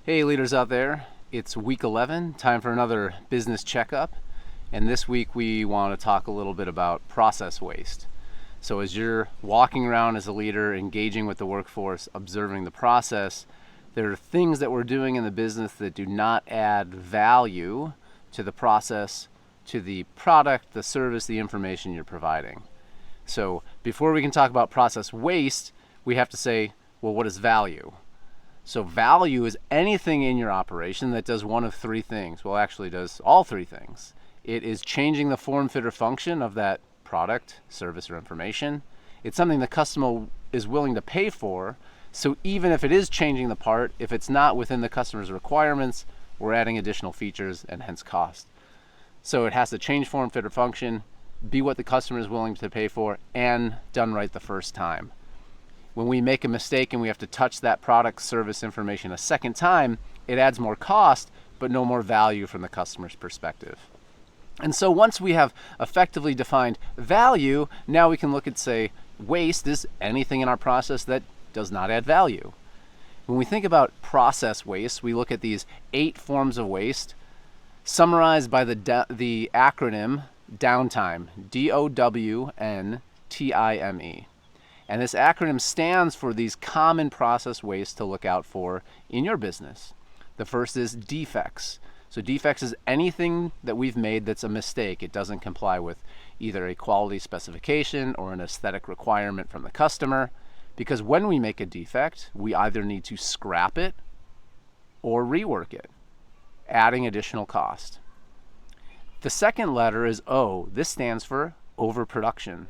Hey leaders out there, it's week 11, time for another business checkup, and this week we want to talk a little bit about process waste. So as you're walking around as a leader, engaging with the workforce, observing the process, there are things that we're doing in the business that do not add value to the process, to the product, the service, the information you're providing. So before we can talk about process waste, we have to say, well, what is value? So value is anything in your operation that does one of three things. Well, actually does all three things. It is changing the form, fit, or function of that product, service, or information. It's something the customer is willing to pay for. So even if it is changing the part, if it's not within the customer's requirements, we're adding additional features and hence cost. So it has to change form, fit, or function, be what the customer is willing to pay for, and done right the first time. When we make a mistake and we have to touch that product, service, information a second time, it adds more cost, but no more value from the customer's perspective. And so once we have effectively defined value, now we can look at, say, waste is anything in our process that does not add value. When we think about process waste, we look at these 8 forms of waste summarized by the acronym DOWNTIME, D-O-W-N-T-I-M-E. And this acronym stands for these common process wastes to look out for in your business. The first is defects. So defects is anything that we've made that's a mistake. It doesn't comply with either a quality specification or an aesthetic requirement from the customer. Because when we make a defect, we either need to scrap it or rework it, adding additional cost. The second letter is O. This stands for overproduction.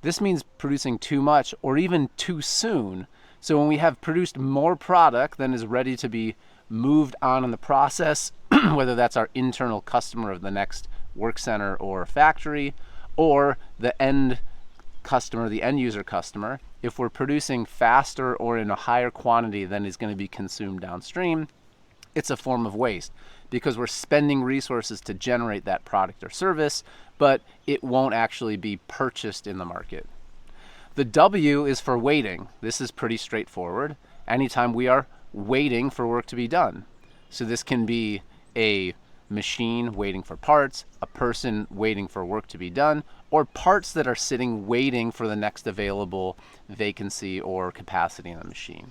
This means producing too much or even too soon. So when we have produced more product than is ready to be moved on in the process, whether that's our internal customer of the next work center or factory, or the end customer, the end user customer, if we're producing faster or in a higher quantity than is going to be consumed downstream, it's a form of waste because we're spending resources to generate that product or service, but it won't actually be purchased in the market. The W is for waiting. This is pretty straightforward. Anytime we are waiting for work to be done. So this can be a machine waiting for parts, a person waiting for work to be done, or parts that are sitting waiting for the next available vacancy or capacity in the machine.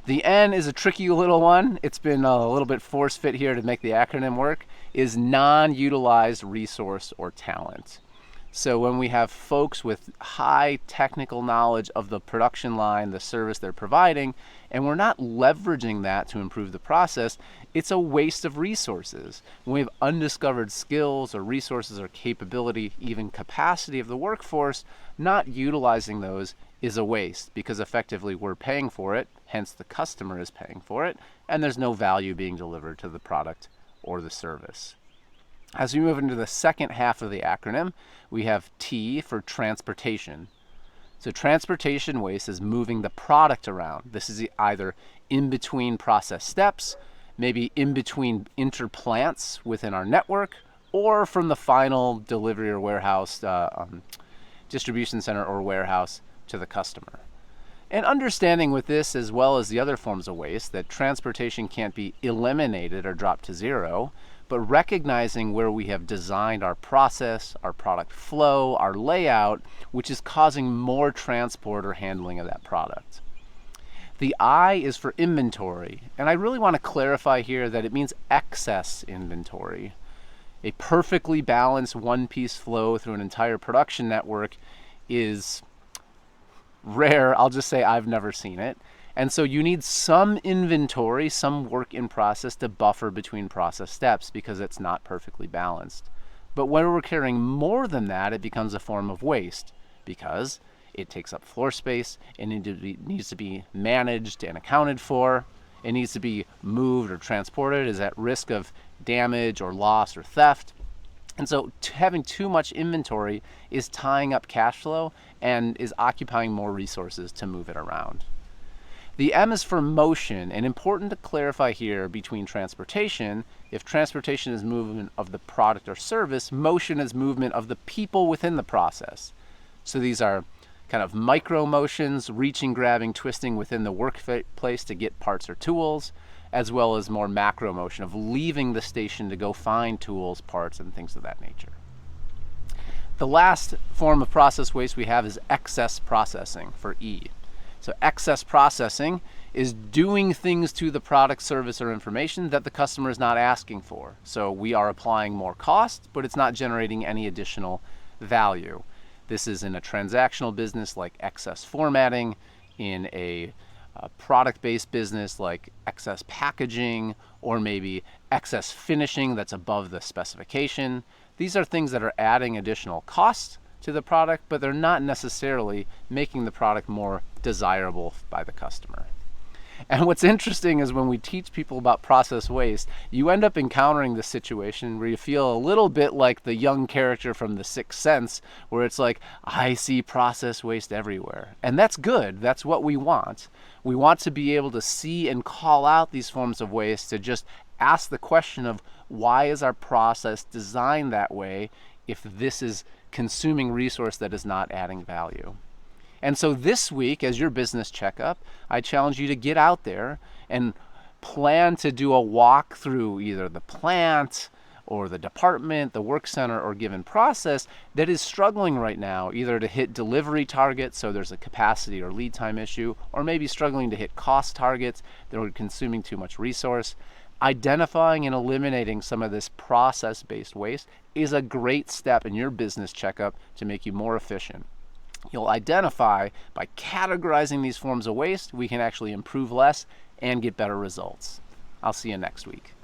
The N is a tricky little one. It's been a little bit force fit here to make the acronym work, is non-utilized resource or talent. So when we have folks with high technical knowledge of the production line, the service they're providing, and we're not leveraging that to improve the process, it's a waste of resources. When we have undiscovered skills or resources or capability, even capacity of the workforce, not utilizing those is a waste because effectively we're paying for it, hence the customer is paying for it, and there's no value being delivered to the product or the service. As we move into the second half of the acronym, we have T for transportation. So transportation waste is moving the product around. This is either in between process steps, maybe in between interplants within our network, or from the final delivery or warehouse, distribution center or warehouse to the customer. And understanding with this, as well as the other forms of waste, that transportation can't be eliminated or dropped to zero, but recognizing where we have designed our process, our product flow, our layout, which is causing more transport or handling of that product. The I is for inventory, and I really want to clarify here that it means excess inventory. A perfectly balanced one-piece flow through an entire production network is rare. I'll just say I've never seen it. And so you need some inventory, some work in process to buffer between process steps because it's not perfectly balanced. But when we're carrying more than that, it becomes a form of waste because it takes up floor space, it needs to be managed and accounted for, it needs to be moved or transported, is at risk of damage or loss or theft. And so having too much inventory is tying up cash flow and is occupying more resources to move it around. The M is for motion, and important to clarify here between transportation. If transportation is movement of the product or service, motion is movement of the people within the process. So these are kind of micro motions, reaching, grabbing, twisting within the workplace to get parts or tools, as well as more macro motion of leaving the station to go find tools, parts, and things of that nature. The last form of process waste we have is excess processing, for E. So excess processing is doing things to the product, service, or information that the customer is not asking for. So we are applying more cost, but it's not generating any additional value. This is in a transactional business like excess formatting, in a product-based business like excess packaging, or maybe excess finishing that's above the specification. These are things that are adding additional costs to the product, but they're not necessarily making the product more desirable by the customer. And what's interesting is when we teach people about process waste, you end up encountering this situation where you feel a little bit like the young character from The Sixth Sense, where it's like, I see process waste everywhere. And that's good. That's what we want. We want to be able to see and call out these forms of waste, to just ask the question of, why is our process designed that way if this is consuming resource that is not adding value? And so this week, as your business checkup, I challenge you to get out there and plan to do a walk through either the plant or the department, the work center, or given process that is struggling right now, either to hit delivery targets, so there's a capacity or lead time issue, or maybe struggling to hit cost targets that are consuming too much resource. Identifying and eliminating some of this process-based waste is a great step in your business checkup to make you more efficient. You'll identify, by categorizing these forms of waste, we can actually improve less and get better results. I'll see you next week.